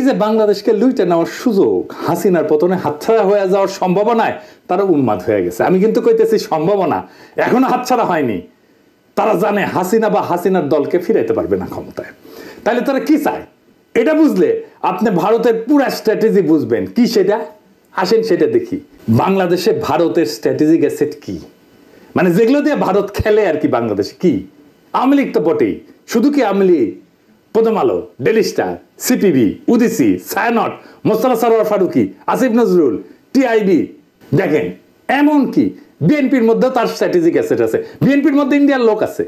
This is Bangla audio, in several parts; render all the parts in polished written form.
যে বাংলাদেশকে লুইটে নেওয়ার সুযোগ, হাসিনার পতনে হাতছাড়া হয়ে যাওয়ার সম্ভাবনায় তারা উন্মাদ হয়ে গেছে। আমি কিন্তু কইতেছি সম্ভাবনা, এখনো হাতছাড়া হয়নি। তারা জানে হাসিনা বা হাসিনার দলকে ফিরাইতে পারবে না ক্ষমতায়। তাহলে তারা কি চায় এটা বুঝলে আপনি ভারতের পুরো স্ট্র্যাটেজি বুঝবেন। কি সেটা আসেন সেটা দেখি। বাংলাদেশে ভারতের স্ট্র্যাটেজিক অ্যাসেট কি, মানে যেগুলো দিয়ে ভারত খেলে আর কি। বাংলাদেশে কি আওয়ামী লীগ তো বটেই, শুধু কি Awami League, Prothom Alo, Daily Star, CPB, Udichi, Chhayanaut, Mostofa Sarwar Farooki, Asif Nazrul, TIB, দেখেন এমন কি বিএনপির মধ্যে তার স্ট্র্যাটেজিক অ্যাসেট আছে। বিএনপির মধ্যে ইন্ডিয়ার লোক আছে।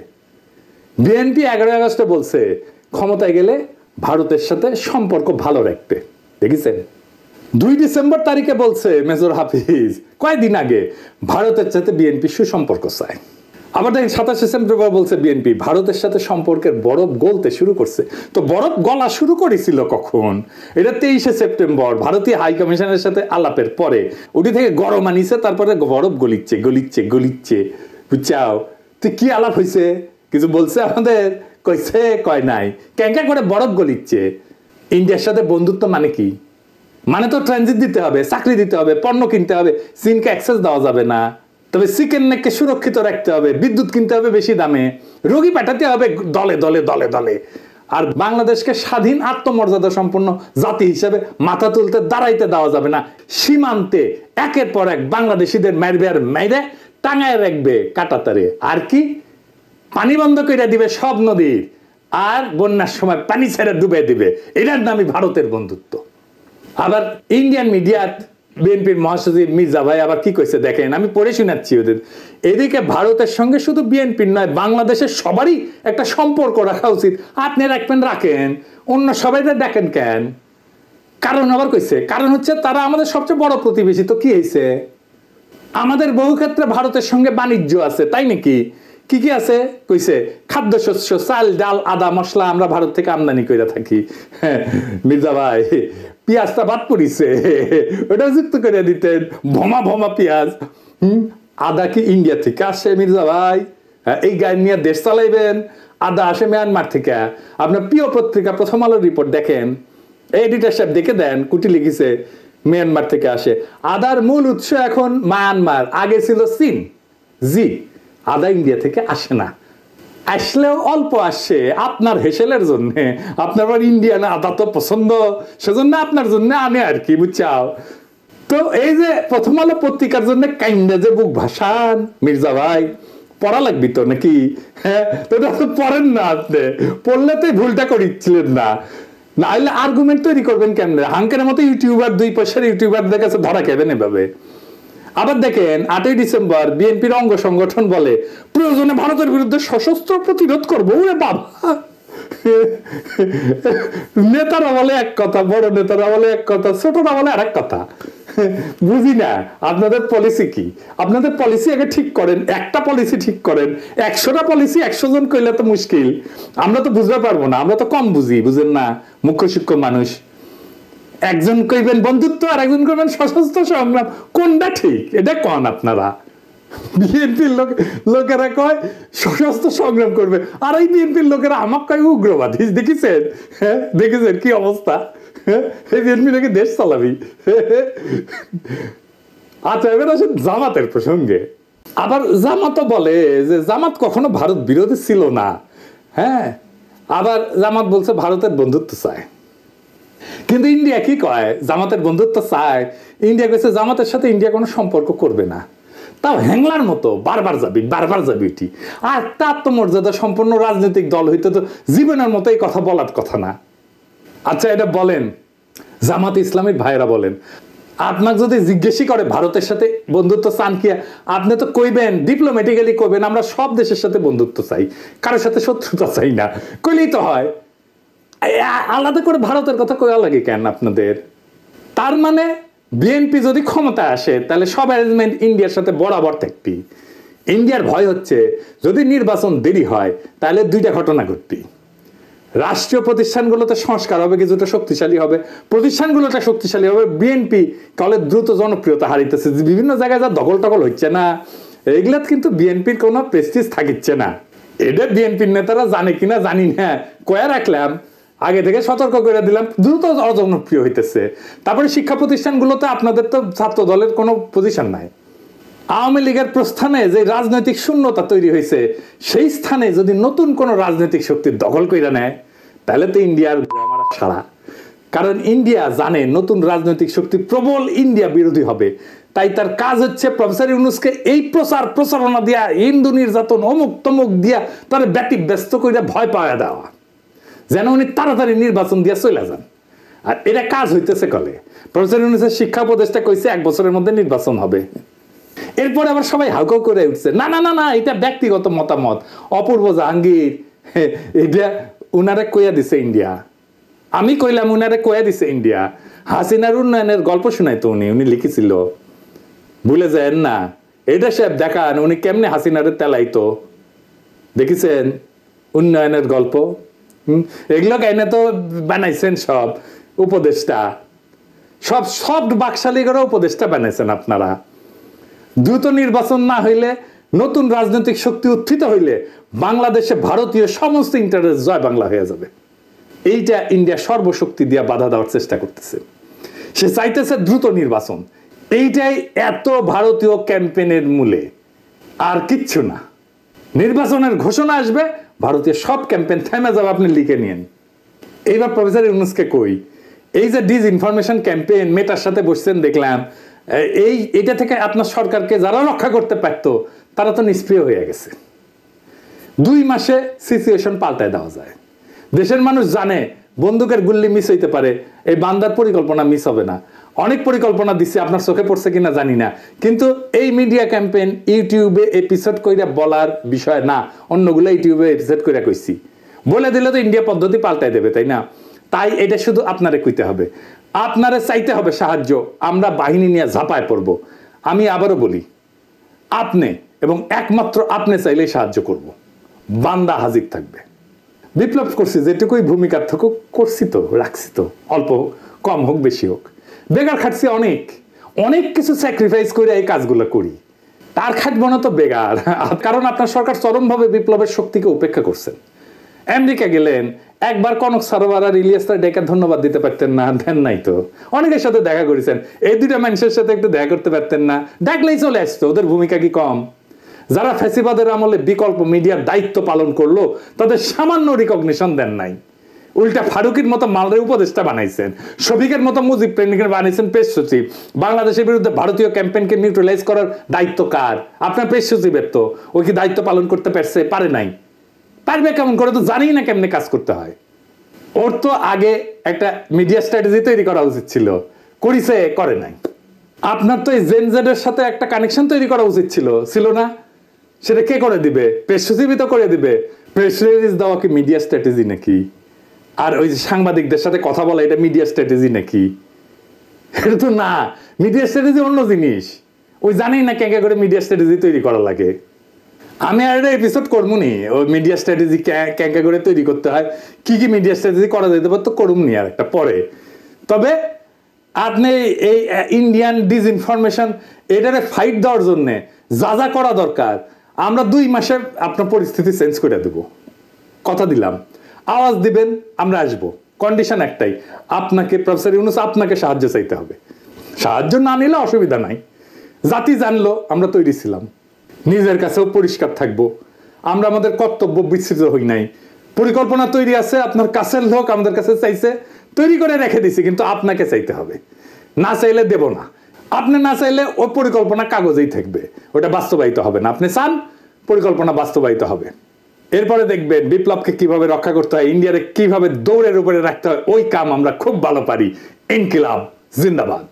বিএনপি 11 আগস্টে বলছে ক্ষমতায় গেলে ভারতের সাথে সম্পর্ক ভালো রাখতে, দেখেছেন। 2 ডিসেম্বর তারিখে বলছে মেজর হাফিজ কয়েকদিন আগে ভারতের সাথে বিএনপি সুসম্পর্ক চায়। আবার দেখেন 27 সেপ্টেম্বর বলছে বিএনপি ভারতের সাথে সম্পর্কের বরফ গলতে শুরু করছে। তো বরফ গলা শুরু করেছিল কখন? এটা 23 সেপ্টেম্বর ভারতীয় হাই কমিশনের সাথে আলাপের পরে উঠি থেকে গরম আনিছে, তারপরে বরফ গলিচ্ছে গলিচ্ছে গলিচ্ছে, বুঝছাও। তো কি আলাপ হয়েছে? কিছু বলছে আমাদের? কইছে কয় নাই। ক্যাঙ্কা করে বরফ গলিচ্ছে। ইন্ডিয়ার সাথে বন্ধুত্ব মানে কি? মানে তো ট্রানজিট দিতে হবে, চাকরি দিতে হবে, পণ্য কিনতে হবে, চীনকে অ্যাক্সেস দেওয়া যাবে না, তবে চিকেন নেককে সুরক্ষিত রাখতে হবে, বিদ্যুৎ কিনতে হবে বেশি দামে, রোগী পাঠাতে হবে দলে দলে দলে দলে, আর বাংলাদেশকে স্বাধীন আত্মমর্যাদা সম্পন্ন জাতি হিসেবে মাথা তুলতে দাঁড়াইতে দেওয়া যাবে না। সীমান্তে একের পর এক বাংলাদেশিদের মারবে আর মাইরে টাঙায় রাখবে কাটাতারে। আর কি পানি বন্ধ করে দিবে সব নদীর, আর বন্যার সময় পানি ছেড়ে ডুবে দিবে। এটার নামই ভারতের বন্ধুত্ব। আবার ইন্ডিয়ান মিডিয়া বিএনপির মহাসচিব মির্জা ভাই আবার কি কইছে দেখেন, আমি পড়ে শোনাচ্ছি ওদের। এদিকে ভারতের সঙ্গে শুধু বিএনপির নয়, বাংলাদেশের সবারই একটা সম্পর্ক রাখা উচিত। আপনি রাখবেন রাখেন, অন্য সবাই দেখেন কেন? কারণ আবার কইছে, কারণ হচ্ছে তারা আমাদের সবচেয়ে বড় প্রতিবেশী। তো কি হয়েছে? আমাদের বহু ক্ষেত্রে ভারতের সঙ্গে বাণিজ্য আছে, তাই নাকি? কি কি আছে কইছে? খাদ্যশস্য, চাল, ডাল, আদা, মশলা আমরা ভারত থেকে আমদানি করে থাকি। হ্যাঁ মির্জা ভাই, পেঁয়াজটা বাদ পড়িছে, ওটা যুক্ত করে দিতেন। ভমা ভমা পেঁয়াজ। আদা কি ইন্ডিয়া থেকে আসে মির্জা ভাই? এই গাড়ি নিয়ে দেশ চালাইবেন? আদা আসে মিয়ানমার থেকে। আপনার প্রিয় পত্রিকা প্রথম আলোর রিপোর্ট দেখেন, এডিটর সাহেব দেখে দেন, কুটি লিখেছে মিয়ানমার থেকে আসে। আদার মূল উৎস এখন মায়ানমার, আগে ছিল চীন। জি, আদা ইন্ডিয়া থেকে আসে না, আসলেও অল্প আসে আপনার হেসেলের জন্য। আপনার আবার ইন্ডিয়ান আদা তো পছন্দ, সেজন্য আপনার জন্য আনে আর কি, বুঝছাও। তো এই যে প্রথম আলো পত্রিকার জন্য কাইন্ডা যে বুক ভাসান মির্জা ভাই, পড়া লাগবি তো নাকি? হ্যাঁ, তো এটা তো পড়েন না আপনি, পড়লে তো ভুলটা করিচ্ছিলেন না। না হলে আর্গুমেন্ট তৈরি করবেন কেমনে? হাঙ্কের মতো ইউটিউবার, 2 পয়সার ইউটিউবারদের কাছে ধরা খেবেন এভাবে। আবার দেখেন 8 ডিসেম্বর বিএনপির অঙ্গ সংগঠন বলে প্রয়োজনে ভারতের বিরুদ্ধে সশস্ত্র প্রতিরোধ করবো। ওরে বাবা, নেতারা বলে এক কথা, বড় নেতারা বলে এক কথা, ছোটরা বলে আরেক কথা। বুঝি না আপনাদের পলিসি কি? আপনাদের পলিসি আগে ঠিক করেন, একটা পলিসি ঠিক করেন। 100টা পলিসি 100 জন কইলে তো মুশকিল, আমরা তো বুঝতে পারবো না, আমরা তো কম বুঝি, বুঝেন না, মুখ্য সূক্ষ্ম মানুষ। একজন কইবেন বন্ধুত্ব আর একজন কইবেন সশস্ত্র সংগ্রাম, কোনটা ঠিক এটা কন আপনারা? বিএনপির লোকেরা কয় সশস্ত্র সংগ্রাম করবে, আর এই বিএনপির লোকেরা আমাকে কয় উগ্রবাদী। দেখেছেন? হ্যাঁ দেখেছেন কি অবস্থা? এই বিএনপি নাকি দেশ চালাবি। আচ্ছা, এবার আসেন জামাতের প্রসঙ্গে। আবার জামাতও বলে যে জামাত কখনো ভারত বিরোধী ছিল না। হ্যাঁ, আবার জামাত বলছে ভারতের বন্ধুত্ব চায়। কিন্তু ইন্ডিয়া কি কয়? জামাতের বন্ধুত্ব চায়। ইন্ডিয়া কইছে জামাতের সাথে ইন্ডিয়া কোনো সম্পর্ক করবে না। তাও হ্যাংলার মতো বারবার যাবি বারবার যাবি এটি। আর তার তো মর্যাদা সম্পন্ন রাজনৈতিক দল হইতে তো জীবনের মতো এই কথা বলার কথা না। আচ্ছা, এটা বলেন জামাত ইসলামীর ভাইরা বলেন, আপনাকে যদি জিজ্ঞেসই করে ভারতের সাথে বন্ধুত্ব চান কি, আপনি তো কইবেন ডিপ্লোম্যাটিক্যালি কইবেন আমরা সব দেশের সাথে বন্ধুত্ব চাই, কারোর সাথে শত্রুতা চাই না, কইলেই তো হয়। আলাদা করে ভারতের কথা কয়া লাগে কেন আপনাদের? তার মানে বিএনপি যদি ক্ষমতা আসে তাহলে সব অ্যারেঞ্জমেন্ট ইন্ডিয়ার সাথে বরাবর থাকবি। ইন্ডিয়ার ভয় হচ্ছে যদি নির্বাচন দেরি হয় তাহলে 2টা ঘটনা ঘটবি। রাষ্ট্রীয় প্রতিষ্ঠানগুলোতে সংস্কার হবে, কিছুটা শক্তিশালী হবে, প্রতিষ্ঠানগুলোটা শক্তিশালী হবে। বিএনপি কলে দ্রুত জনপ্রিয়তা হারিতেছে, বিভিন্ন জায়গায় যা দখল টকল হচ্ছে না, এগুলা কিন্তু বিএনপির কোনো প্রেস্টিজ থাকিচ্ছে না। এটা বিএনপির নেতারা জানে কিনা জানি না, কয়া রাখলাম আগে থেকে সতর্ক করে দিলাম, দ্রুত অজনপ্রিয় হইতেছে। তারপরে শিক্ষা প্রতিষ্ঠানগুলোতে আপনাদের তো ছাত্র দলের কোনো পজিশন নাই। আওয়ামী লীগের প্রস্থানে যে রাজনৈতিক শূন্যতা তৈরি হয়েছে, সেই স্থানে যদি নতুন কোনো রাজনৈতিক শক্তি দখল করে নেয়, তাহলে তো ইন্ডিয়ার মারা সারা। কারণ ইন্ডিয়া জানে নতুন রাজনৈতিক শক্তি প্রবল ইন্ডিয়া বিরোধী হবে, তাই তার কাজ হচ্ছে প্রফেসর ইউনূসকে এই প্রচারণা দিয়া, হিন্দু নির্যাতন, অমুক তমুক দিয়া তার ব্যতিব্যস্ত করে ভয় পাওয়া দেওয়া, যেন উনি তাড়াতাড়ি নির্বাচন দিয়া চলে যান। আর এটা কাজ হইতেছে কলে। প্রফেসর ইউনূসের শিক্ষা উপদেষ্টা কইছে 1 বছরের মধ্যে নির্বাচন হবে। এরপরে আবার সবাই হাউকাউ করে উঠছে, না না না না, এটা ব্যক্তিগত মতামত, অপূর্ব জাহাঙ্গীর এটা উনারে কইয়া দিছে ইন্ডিয়া। আমি কইলাম উনারে কইয়া দিছে ইন্ডিয়া। হাসিনার উন্নয়নের গল্প শুনাইতো উনি লিখেছিল, ভুলে যায় না। এটা সাহেব দেখান উনি কেমনে হাসিনারে তেলাইতো, দেখেছেন উন্নয়নের গল্প। এগুলো কাইনে তো বানাইছেন সব উপদেষ্টা, সব বাকশালী করে উপদেষ্টা বানাইছেন আপনারা। দ্রুত নির্বাচন না হইলে, নতুন রাজনৈতিক শক্তি উত্থিত হইলে বাংলাদেশে ভারতীয় সমস্ত ইন্টারেস্ট জয় বাংলা হয়ে যাবে। এইটা ইন্ডিয়া সর্বশক্তি দিয়ে বাধা দেওয়ার চেষ্টা করতেছে। সে চাইতেছে দ্রুত নির্বাচন। এইটাই এত ভারতীয় ক্যাম্পেইনের মূলে, আর কিচ্ছু না। নির্বাচনের ঘোষণা আসবে, ভারতীয় সব ক্যাম্পেইন থেমে যাবে, আপনি লিখে নিন। এইবার প্রফেসর ইউনূসকে কই, এই যে ডিসইনফরমেশন ক্যাম্পেইন মেটার সাথে বসছেন দেখলাম, এইটা থেকে আপনার সরকারকে যারা রক্ষা করতে পারত তারা তো নিষ্ক্রিয় হয়ে গেছে। 2 মাসে সিচুয়েশন পাল্টায় দেওয়া যায়। দেশের মানুষ জানে বন্দুকের গুল্লি মিস হইতে পারে, এই বান্দার পরিকল্পনা মিস হবে না। অনেক পরিকল্পনা দিচ্ছে, আপনার চোখে পড়ছে কিনা জানি না, কিন্তু এই মিডিয়া ক্যাম্পেইন ইউটিউবে এপিসোড কইরা বলার বিষয় না। অন্যগুলো ইউটিউবে এপিসোড কইরা কইছি, বলে দিলে তো ইন্ডিয়া পদ্ধতি পাল্টায় দেবে, তাই না? তাই এটা শুধু আপনারে কইতে হবে, আপনারে চাইতে হবে সাহায্য। আমরা বাহিনী নিয়ে ঝাঁপায় পড়ব। আমি আবারও বলি, আপনি এবং একমাত্র আপনি চাইলেই সাহায্য করব। বান্দা হাজির থাকবে। বিপ্লব করছি যেটুকুই ভূমিকার থেকে করছি, তো রাখছি, তো অল্প কম হোক বেশি হোক, বেগার খাটছি অনেক কিছু স্যাক্রিফাইস করে এই কাজগুলো করি। তার খাটবো না তো বেগার, কারণ আপনার সরকার চরমভাবে বিপ্লবের শক্তিকে উপেক্ষা করছেন। আমেরিকা গেলেন, একবার কনক সারোয়ার আর ইলিয়াস ডেকে ধন্যবাদ দিতে পারতেন না? দেন নাই তো। অনেকের সাথে দেখা করেছেন, এই 2টা মানুষের সাথে একটু দেখা করতে পারতেন না? ডাকলেই চলে আসতো। ওদের ভূমিকা কি কম? যারা ফ্যাসিবাদের আমলে বিকল্প মিডিয়ার দায়িত্ব পালন করলো, তাদের সামান্য রিকগনিশন দেন নাই। উল্টা ফারুকের মতো মালরের উপদেষ্টা বানাইছেন, শফিকের মতো মুজিব প্রেমিকের বানাইছেন প্রেস সচিব। বাংলাদেশের বিরুদ্ধে ভারতীয় ক্যাম্পেইনকে নিউট্রালাইজ করার দায়িত্ব কার? আপনার প্রেস সচিবের। তো ওই কি দায়িত্ব পালন করতে পারে নাই? পারবে কেমন করে? তো জানি না কেমনে কাজ করতে হয়। ওর তো আগে একটা মিডিয়া স্ট্র্যাটেজি তৈরি করা উচিত ছিল, করিছে? করে নাই। আপনার তো এই জেনজেডের সাথে একটা কানেকশন তৈরি করা উচিত ছিল না? সেটা কে করে দিবে? প্রেস সচিবই তো করে দিবে। প্রেস রিলিজ দেওয়া কি মিডিয়া স্ট্র্যাটেজি নাকি? আর ওই যে সাংবাদিকদের সাথে কথা বলা, এটা মিডিয়া স্ট্র্যাটেজি নাকি? এটা তো না। মিডিয়া স্ট্র্যাটেজি অন্য জিনিস। ওই জানি না কে করে মিডিয়া স্ট্র্যাটেজি তৈরি করা লাগে। আমি আর একটা এপিসোড করবো নি ওই মিডিয়া স্ট্র্যাটেজি ক্যাঙ্কা করে তৈরি করতে হয়, কি মিডিয়া স্ট্র্যাটেজি করা যেতে পারতো, করুম নি আর একটা পরে। তবে আপনি এই ইন্ডিয়ান ডিসইনফরমেশন এটারে ফাইট দেওয়ার জন্য যা করা দরকার, আমরা 2 মাসে আপনার পরিস্থিতি চেঞ্জ করে দেব। কথা দিলাম। আওয়াজ দিবেন, আমরা আসবো। কন্ডিশন একটাই, আপনাকে প্রফেসর ইউনূস আপনাকে সাহায্য চাইতে হবে। সাহায্য না নিলে অসুবিধা নাই, জাতি জানলো আমরা তৈরি ছিলাম। নিজের কাছেও পরিষ্কার থাকবো, আমরা আমাদের কর্তব্য বিস্তৃত হই নাই। পরিকল্পনা তৈরি আছে, আপনার কাছের লোক আমাদের কাছে চাইছে, তৈরি করে রেখে দিছি, কিন্তু আপনাকে চাইতে হবে। না চাইলে দেব না। আপনি না চাইলে ওই পরিকল্পনা কাগজেই থাকবে, ওটা বাস্তবায়িত হবে না। আপনি চান, পরিকল্পনা বাস্তবায়িত হবে। এরপরে দেখবেন বিপ্লবকে কিভাবে রক্ষা করতে হয়, ইন্ডিয়ারে কিভাবে দৌড়ের উপরে রাখতে হয়, ওই কাম আমরা খুব ভালো পারি। ইনকিলাব জিন্দাবাদ।